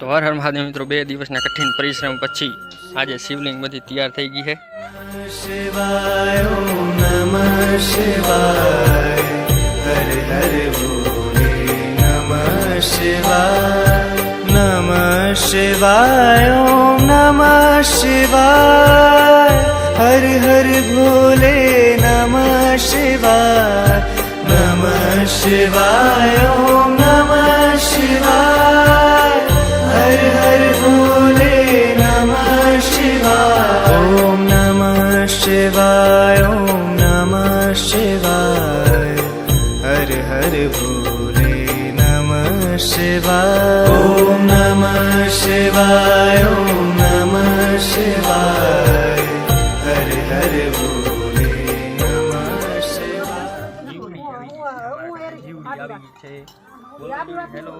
तो हर हर महादेव मित्रों 2 દિવસના कठिन परिश्रम પછી આજે શિવલિંગ બધી તૈયાર થઈ ગઈ છે। शिवाय ओम नमः शिवाय हर हर भोले नमः शिवाय ओम नमः शिवाय हर हर भोले नमः शिवाय ओम नमः शिवाय हर हर भोले नमः शिवाय ओम नमः शिवाय हर हर भोले नमः शिवाय ओम नमः शिवाय हर हर भोले नमः शिवाय। हेलो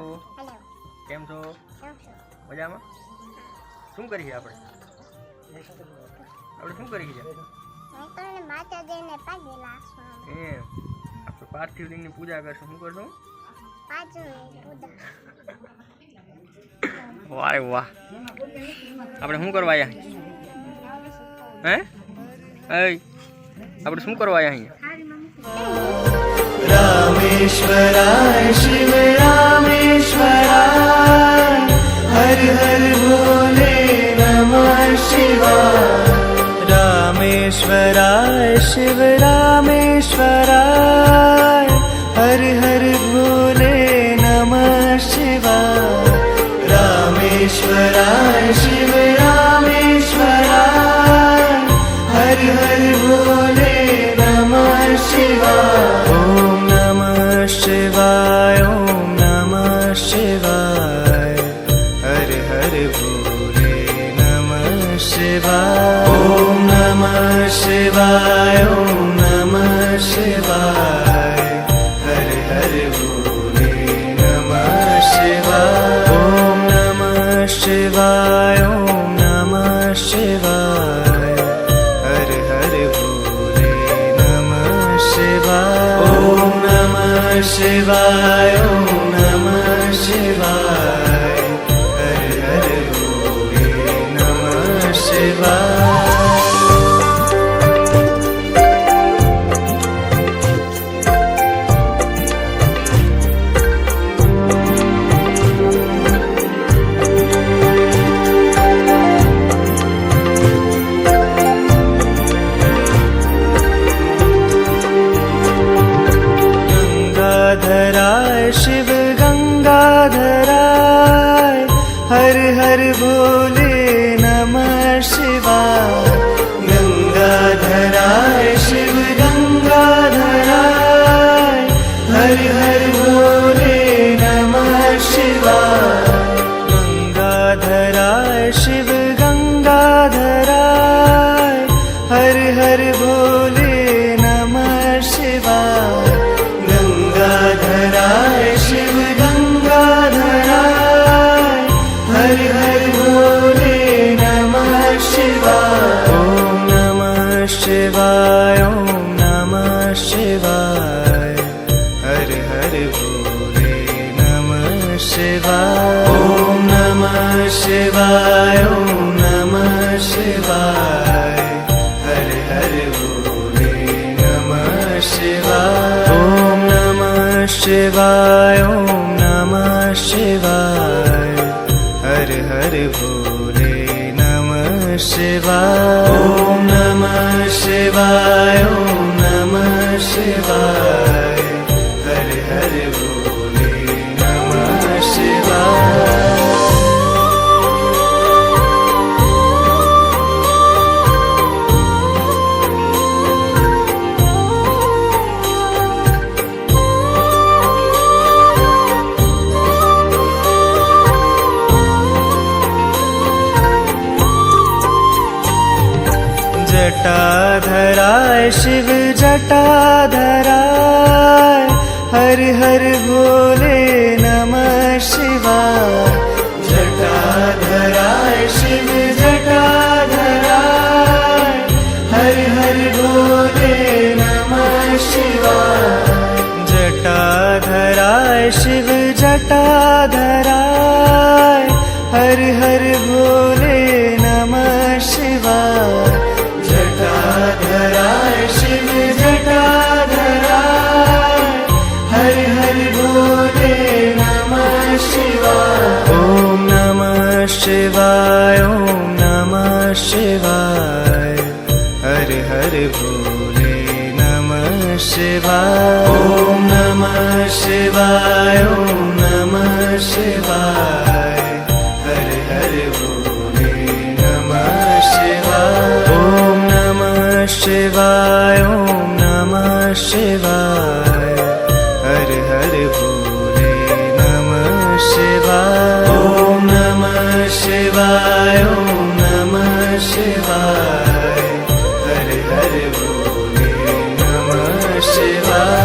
केम छो मजामां શું કરી આપણે શું કરી છે માતાજીને પગે લાગશું એમ આપણે પાર્થિવ લિંગની પૂજા કરશું શું કરશું પાછળની પૂજા વાહ વાહ આપણે શું કરવા આવ્યા હે આપણે શું કરવા આવ્યા અહીંયા रामेश्वराय शिव रामेश्वराय हर हर भोले नमः शिवाय रामेश्वराय शिव रामेश्वराय हर हर भोले नमः शिवाय रामेश्वराय शिव रामेश्वराय हर हर भोले नमः शिवाय ओम नमः शिवाय हर हर भोले नमः शिवाय ओम नमः शिवाय हर हर भोले नमः शिवाय ओम नमः शिवाय हर हर भोले नमः शिवाय ओम नमः शिवाय हर हर भोले नमः शिवाय। गंगाधराय शिव गंगाधराय हर हर भोले नमः शिवाय गंगाधराय शिव गंगाधराय हर हर भोले नमः शिवाय गंगाधराय शिव गंगाधराय हर हर भोले नमः शिवाय गंगाधराय शिव गंगाधराय हर हर भोले नमः शिवाय ओम नमः शिवाय हर हर भोले नमः शिवाय ओम नमः शिवाय हर हर भोले नमः शिवाय ओम नमः शिवाय हर हर भोले नमः शिवाय ओम नमः शिवाय हर हर भोले नमः शिवाय। जटाधराय शिव जटाधराय हर हर भोले नमः शिवाय जटाधराय शिव जटाधराय हर हर भोले नमः शिवाय जटाधराय शिव जटाधराय हर हर भोले नमः शिवाय जटाधराय शिव जटाधराय हर हर भोले नमः शिवाय ओम नमः शिवाय ओम नमः शिवाय हर हर भोले नमः शिवाय ओम नमः शिवाय ओम नमः शिवाय हर हर भोले नमः शिवाय ओम नमः शिवाय ओम नमः शिवाय हर हर भोले नमः शिवाय ओम नमः शिवाय ओम नमः शिवाय हर हर भोले नमः शिवाय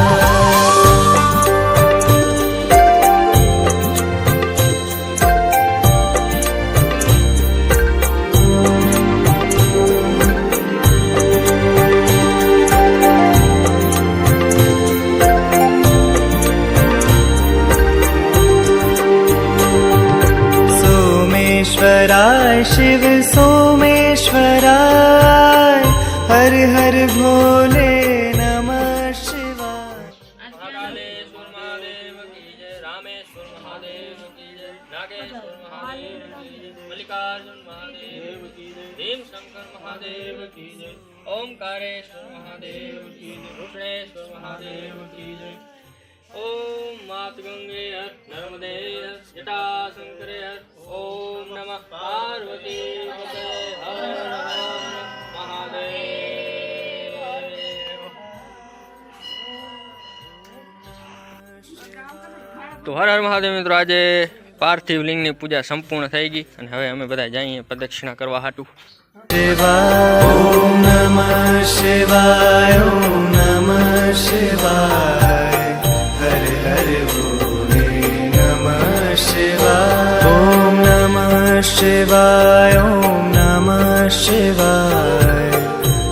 सोमेश्वराय शिव सोमेश्वराय हर हर भोले नमः शिवाय महाकालेश्वर महादेव की जय, रामेश्वर महादेव की जय, नागेश्वर महादेव की जय, मल्लिकार्जुन महादेव की जय, भीम शंकर महादेव की जय, ओमकारेश्वर महादेव की जय, रुद्रेश्वर महादेव की जय। ओम मात गंगे हर नर्मदे हर जटा शंकरे हर ओम नमः पार्वती पते हर हर महादेव। તો હર હર મહાદેવ મિત્રો, આજે પાર્થિવ લિંગની પૂજા સંપૂર્ણ થઈ ગઈ અને હવે અમે બધા જઈએ પ્રદક્ષિણા કરવા હાટું। शिवाय ओम नमः शिवाय ओम नमः शिवाय हर हर भोले नमः शिवाय ओम नमः शिवाय ओम नमः शिवाय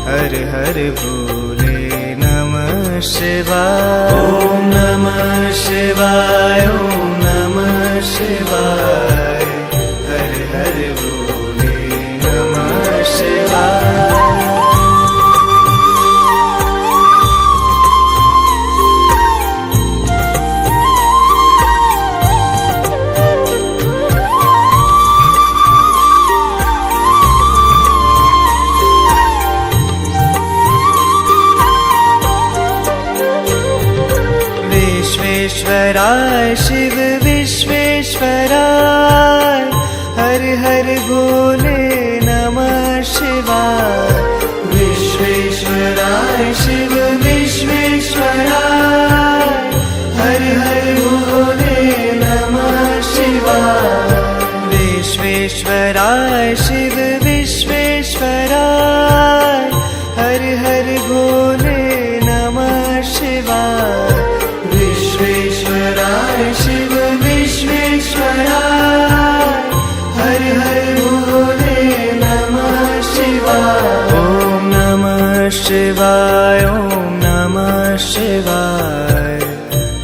हर हर भोले नमः शिवाय ओम नमः शिवाय ओम नमः शिवाय हर हर भोले नमः शिवाय विश्वेश्वराय शिव विश्वेश्वराय हर हर भोले नमः शिवाय विश्वेश्वराय शिव विश्वेश्वराय हर हर भोले नमः शिवाय विश्वेश्वराय शिव विश्वेश्वराय हर हर भोले नमः शिवाय विश्वेश्वराय शिव विश्वेश्वराय हर हर भोले नमः शिवाय ओम नमः शिवाय ओम नमः शिवाय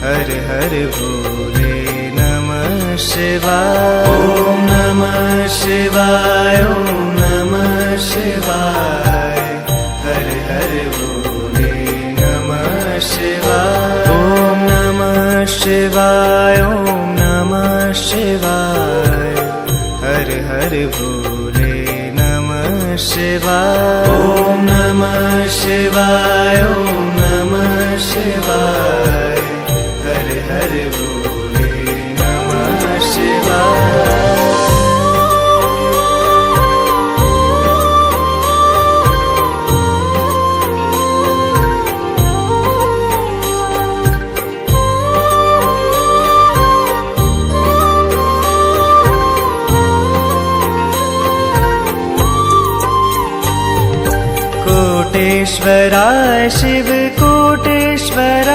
हर हर भोले नमः शिवाय ओम नमः शिवाय ओम नमः शिवाय हर हर भोले नमः शिवाय ओम नमः शिवाय ओम नमः शिवाय हर हर भोले नमः शिवाय ओम नमः शिवाय ओम नमः शिवाय हर हर भोले नमः शिवाय कोटेश्वराय शिव कोटेश्वराय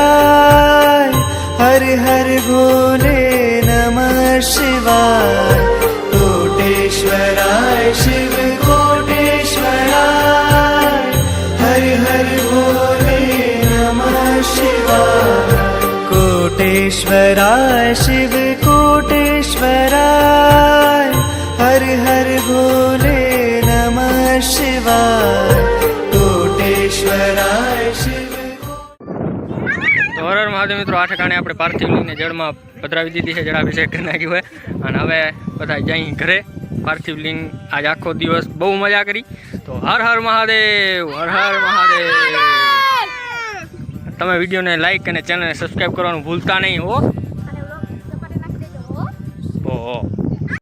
हर हर भोले नमः शिवाय कोटेश्वराय शिव कोटेश्वराय हर हर भोले नमः शिवाय कोटेश्वराय शिव कोटेश्वराय शिवाय कोटेश्वराय शिव તો હર હર મહાદેવ મિત્રો, આ ઠેકાણે આપણે પાર્થિવ લિંગને જળમાં પધરાવી દીધી છે, જળાભિષેક કરી નાખ્યું હોય. અને હવે બધા જઈ ઘરે. પાર્થિવ લિંગ આજ આખો દિવસ બહુ મજા કરી. તો હર હર મહાદેવ, હર હર મહાદેવ. તમે વિડીયોને લાઈક અને ચેનલને સબસ્ક્રાઈબ કરવાનું ભૂલતા નહીં હો.